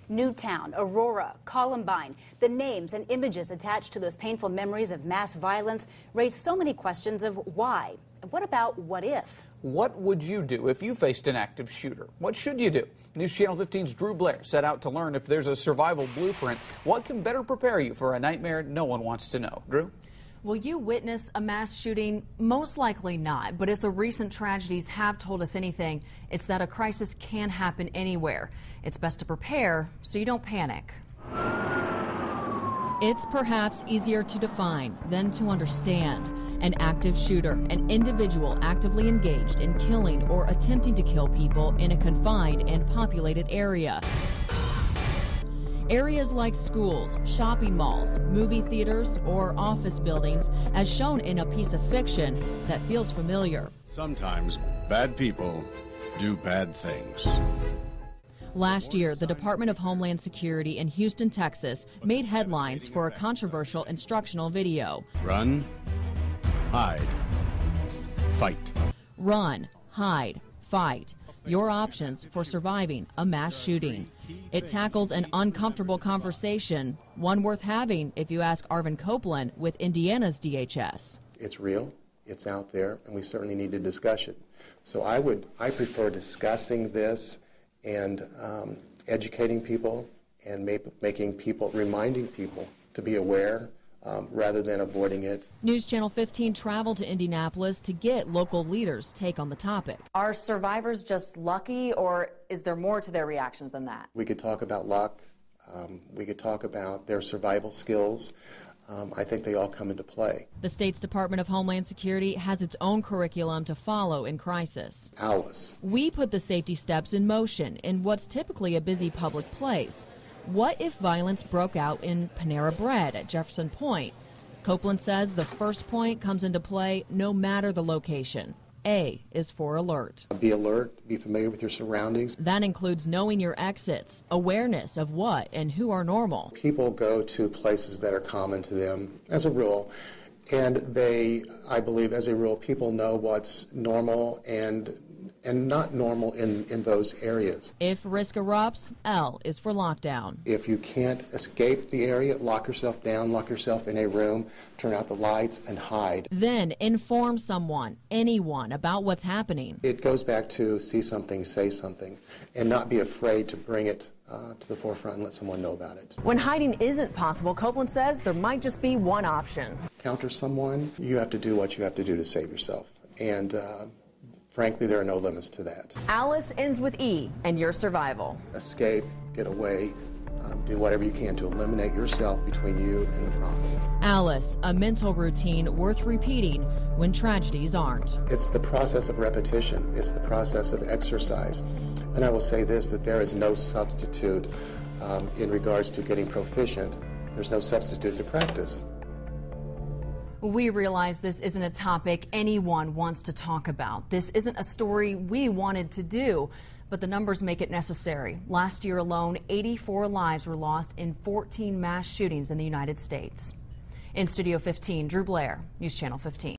Newtown, Aurora, Columbine. The names and images attached to those painful memories of mass violence raise so many questions of why. And what about what if? What would you do if you faced an active shooter? What should you do? News Channel 15's Drew Blair set out to learn if there's a survival blueprint. What can better prepare you for a nightmare no one wants to know? Drew? Will you witness a mass shooting? Most likely not. But if the recent tragedies have told us anything, it's that a crisis can happen anywhere. It's best to prepare so you don't panic. It's perhaps easier to define than to understand. An active shooter, an individual actively engaged in killing or attempting to kill people in a confined and populated area. Areas like schools, shopping malls, movie theaters, or office buildings, as shown in a piece of fiction that feels familiar. Sometimes bad people do bad things. Last year, the Department of Homeland Security in Houston, Texas, made headlines for a controversial instructional video. Run, hide, fight. Run, hide, fight. Your options for surviving a mass shooting. It tackles an uncomfortable conversation, one worth having if you ask Arvin Copeland with Indiana's DHS. It's real, it's out there, and we certainly need to discuss it. So I prefer discussing this and educating people and reminding people to be aware rather than avoiding it. News Channel 15 traveled to Indianapolis to get local leaders' take on the topic. Are survivors just lucky, or is there more to their reactions than that? We could talk about luck. We could talk about their survival skills. I think they all come into play. The state's Department of Homeland Security has its own curriculum to follow in crisis. Alice. We put the safety steps in motion in what's typically a busy public place. What if violence broke out in Panera Bread at Jefferson Point? Copeland says the first point comes into play no matter the location. A is for alert. Be alert, be familiar with your surroundings. That includes knowing your exits, awareness of what and who are normal. People go to places that are common to them as a rule, and I believe as a rule, people know what's normal and not normal in those areas. If risk erupts, L is for lockdown. If you can't escape the area, lock yourself down, lock yourself in a room, turn out the lights, and hide. Then inform someone, anyone, about what's happening. It goes back to see something, say something, and not be afraid to bring it to the forefront and let someone know about it. When hiding isn't possible, Copeland says there might just be one option. Counter someone, you have to do what you have to do to save yourself. And frankly, there are no limits to that. Alice ends with E, and your survival. Escape, get away, do whatever you can to eliminate yourself between you and the problem. Alice, a mental routine worth repeating when tragedies aren't. It's the process of repetition. It's the process of exercise. And I will say this, that there is no substitute in regards to getting proficient. There's no substitute to practice. We realize this isn't a topic anyone wants to talk about. This isn't a story we wanted to do, but the numbers make it necessary. Last year alone, 84 lives were lost in 14 mass shootings in the United States. In Studio 15, Drew Blair, News Channel 15.